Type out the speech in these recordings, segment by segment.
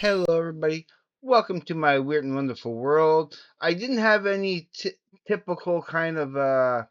Hello, everybody. Welcome to my weird and wonderful world. I didn't have any typical kind of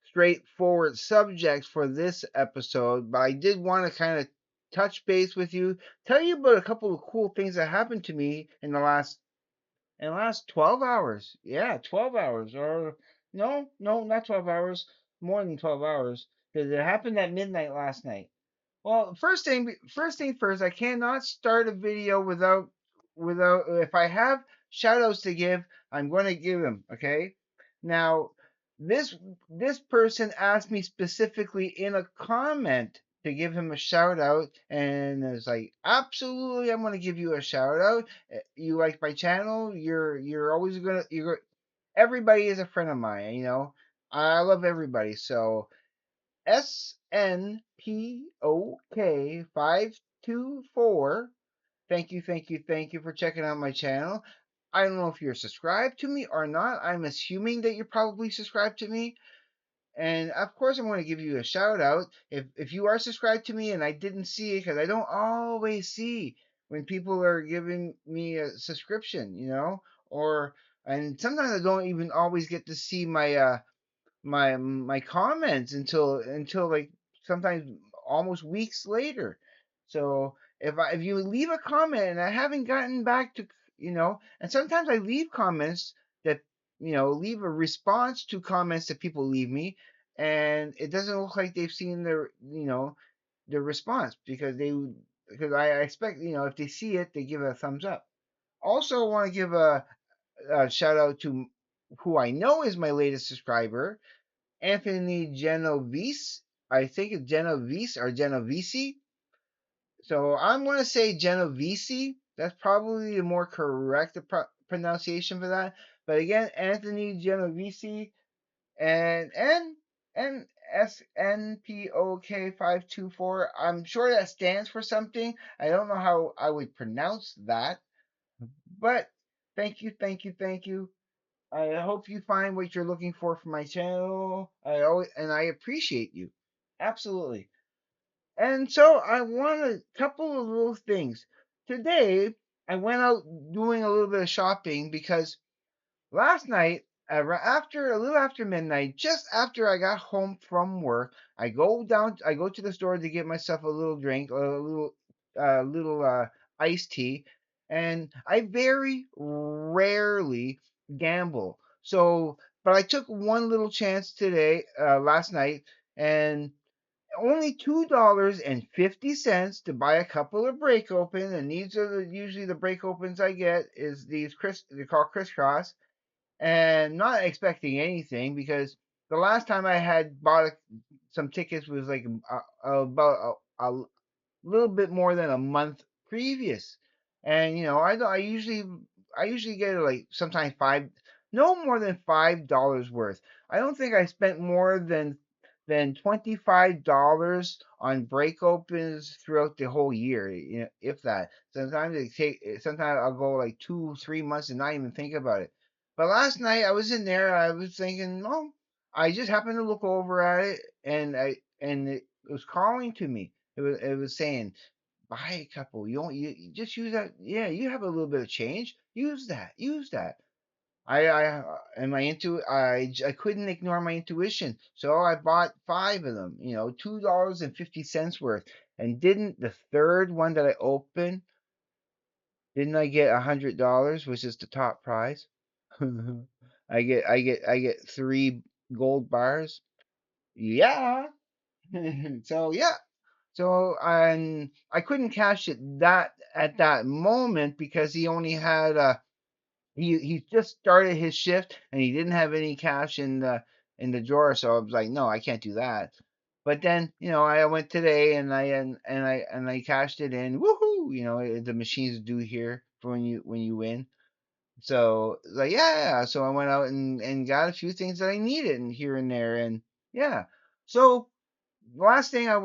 straightforward subjects for this episode, but I did want to kind of touch base with you, tell you about a couple of cool things that happened to me in the last 12 hours. Yeah, 12 hours. Or no, not 12 hours. More than 12 hours because it happened at midnight last night. Well, first thing first, I cannot start a video without if I have shout outs to give, I'm going to give them, okay? Now, this this person asked me specifically in a comment to give him a shout out, and it's like, absolutely, I'm going to give you a shout out. You like my channel, you're always going to everybody is a friend of mine, you know. I love everybody. So, SNPOK524. Thank you for checking out my channel. I don't know if you're subscribed to me or not. I'm assuming that you're probably subscribed to me. And of course, I'm going to give you a shout out. If you are subscribed to me and I didn't see it, because I don't always see when people are giving me a subscription, or and sometimes I don't even always get to see my comments until like sometimes almost weeks later. So if you leave a comment and I haven't gotten back to and sometimes I leave comments that leave a response to comments that people leave me, and it doesn't look like they've seen their response because I expect if they see it they give a thumbs up. Also, I want to give a shout out to who I know is my latest subscriber, Anthony Genovese. I think it's Genovese or Genovese. So I'm going to say Genovese. That's probably the more correct pronunciation for that. But again, Anthony Genovese and SNPOK524. I'm sure that stands for something. I don't know how I would pronounce that. But thank you. I hope you find what you're looking for from my channel. I appreciate you. Absolutely. And so I want a couple of little things. Today I went out doing a little bit of shopping because last night after a little after midnight, just after I got home from work, I go to the store to get myself a little drink, a little iced tea, and I very rarely gamble. So, but I took one little chance today, last night, and only $2.50 to buy a couple of break open, and these are usually the break opens I get is these they're called crisscross, and not expecting anything because the last time I had bought some tickets was like about a little bit more than a month previous, and I usually get like sometimes no more than $5 worth. I don't think I spent more than $25 on break opens throughout the whole year, if that. Sometimes I'll go like 2 3 months and not even think about it. But last night I was in there, I was thinking, oh, I just happened to look over at it, and it was calling to me. It was saying, buy a couple. You just use that. Yeah, you have a little bit of change. Use that. Use that. And I couldn't ignore my intuition, so I bought five of them. $2.50 worth. And didn't the third one that I opened, didn't I get $100, which is the top prize? I get three gold bars. Yeah. So yeah. So and I couldn't cash it that at that moment because he only had he just started his shift and he didn't have any cash in the drawer. So I was like, no, I can't do that. But then I went today and I cashed it in. Woohoo! The machines do here for when you win. So like yeah, so I went out and got a few things that I needed and here and there, and yeah. So last thing I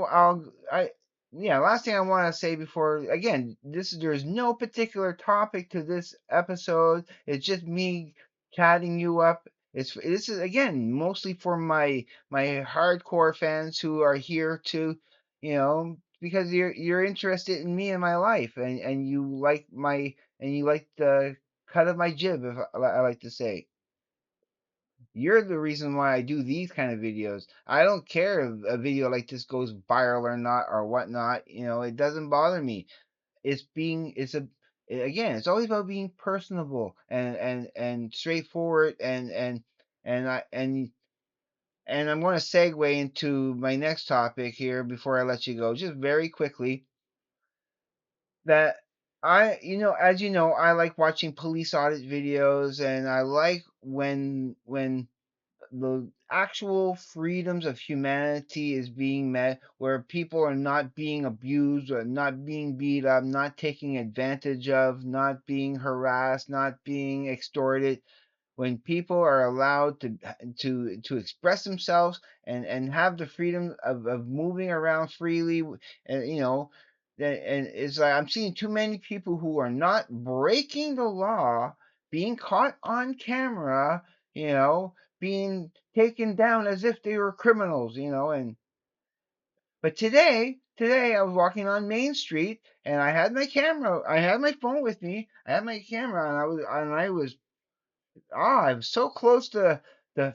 yeah, last thing I want to say before, again, there's no particular topic to this episode. It's just me chatting you up. This is again mostly for my hardcore fans who are here to because you're interested in me and my life, and you like the cut of my jib, if I like to say. You're the reason why I do these kind of videos. I don't care if a video like this goes viral or not or whatnot. It doesn't bother me. It's always about being personable and straightforward and I'm going to segue into my next topic here before I let you go, just very quickly. That as you know, I like watching police audit videos, and I like when the actual freedoms of humanity is being met, where people are not being abused or not being beat up, not taken advantage of, not being harassed, not being extorted, when people are allowed to express themselves and have the freedom of moving around freely, and and it's like I'm seeing too many people who are not breaking the law being caught on camera, being taken down as if they were criminals, and but today I was walking on Main Street, and I had my phone with me, I had my camera, and I was I was so close to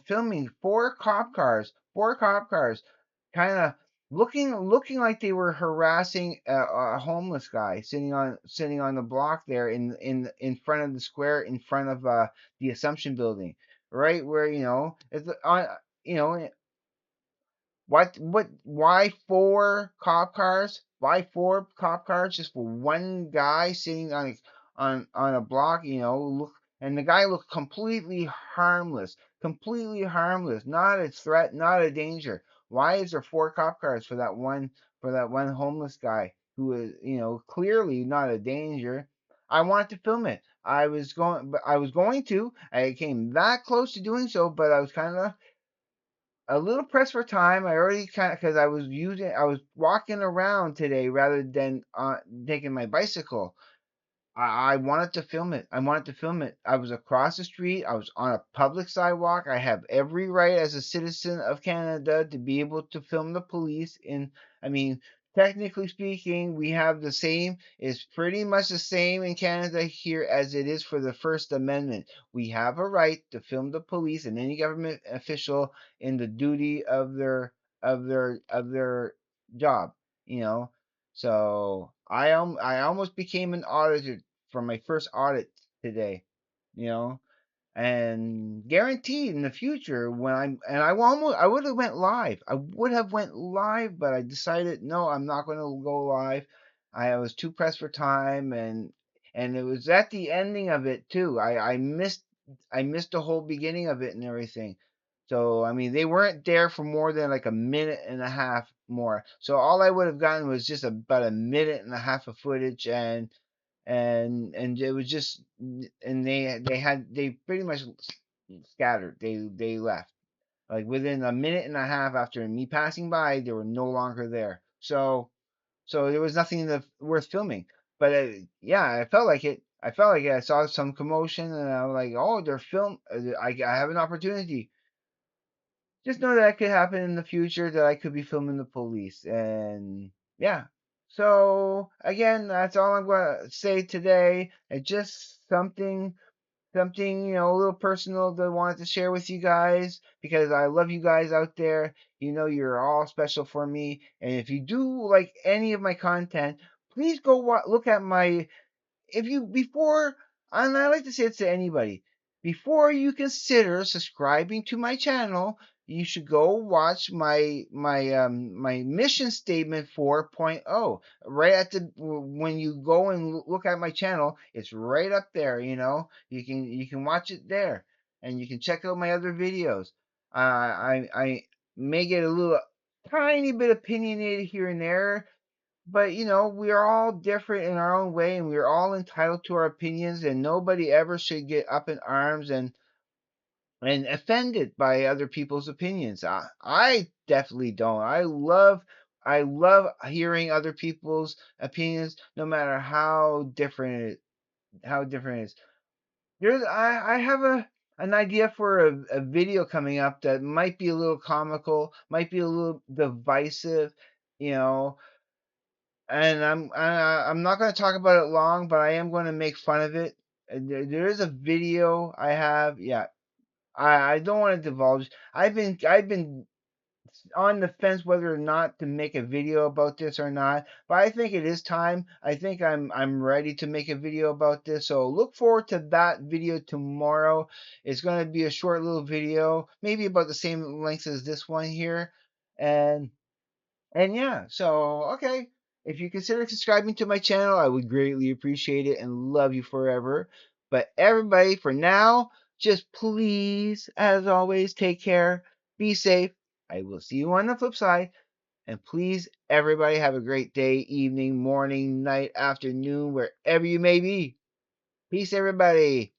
filming four cop cars, kind of looking like they were harassing a homeless guy sitting on the block there in front of the square, in front of the Assumption Building, right where it's on you know why four cop cars? Why four cop cars just for one guy sitting on a block? And the guy looked completely harmless, not a threat, not a danger. Why is there four cop cars for that one homeless guy who is clearly not a danger? I wanted to film it. I was going to. I came that close to doing so, but I was kind of a little pressed for time. I already kind of because I was walking around today rather than taking my bicycle. I wanted to film it. I wanted to film it. I was across the street. I was on a public sidewalk. I have every right as a citizen of Canada to be able to film the police. I mean, technically speaking, we have the same. It's pretty much the same in Canada here as it is for the First Amendment. We have a right to film the police and any government official in the duty of their job. You know. So I almost became an auditor for my first audit today, you know, and guaranteed in the future when I would have went live. I would have went live, but I decided no, I'm not going to go live. I was too pressed for time, and it was at the ending of it too. I missed the whole beginning of it and everything. So I mean, they weren't there for more than like a minute and a half more. So all I would have gotten was just about a minute and a half of footage, and it was just and they pretty much scattered. They left like within a minute and a half after me passing by. They were no longer there. So there was nothing worth filming. But yeah, I felt like it. I felt like it. I saw some commotion, and I was like, "Oh, they're film. I have an opportunity." Just know that could happen in the future, that I could be filming the police. And yeah. So again, that's all I'm gonna say today. It's just something, a little personal that I wanted to share with you guys because I love you guys out there. You're all special for me. And if you do like any of my content, please go look at my if you before and I like to say it to anybody, before you consider subscribing to my channel, you should go watch my mission statement 4.0 right at the when you go and look at my channel. It's right up there. You can watch it there, and you can check out my other videos. I may get a little tiny bit opinionated here and there, but we are all different in our own way, and we are all entitled to our opinions, and nobody ever should get up in arms and offended by other people's opinions. I definitely don't. I love hearing other people's opinions, no matter how different it is. I have an idea for a video coming up that might be a little comical, might be a little divisive, you know and I'm not going to talk about it long, but I am going to make fun of it. There is a video I have. Yeah, I don't want to divulge. I've been on the fence whether or not to make a video about this or not, but I think it is time. I think I'm ready to make a video about this. So look forward to that video tomorrow. It's going to be a short little video, maybe about the same length as this one here. And yeah, so okay. If you consider subscribing to my channel, I would greatly appreciate it and love you forever. But everybody, for now, just please, as always, take care, be safe. I will see you on the flip side. And please, everybody, have a great day, evening, morning, night, afternoon, wherever you may be. Peace, everybody.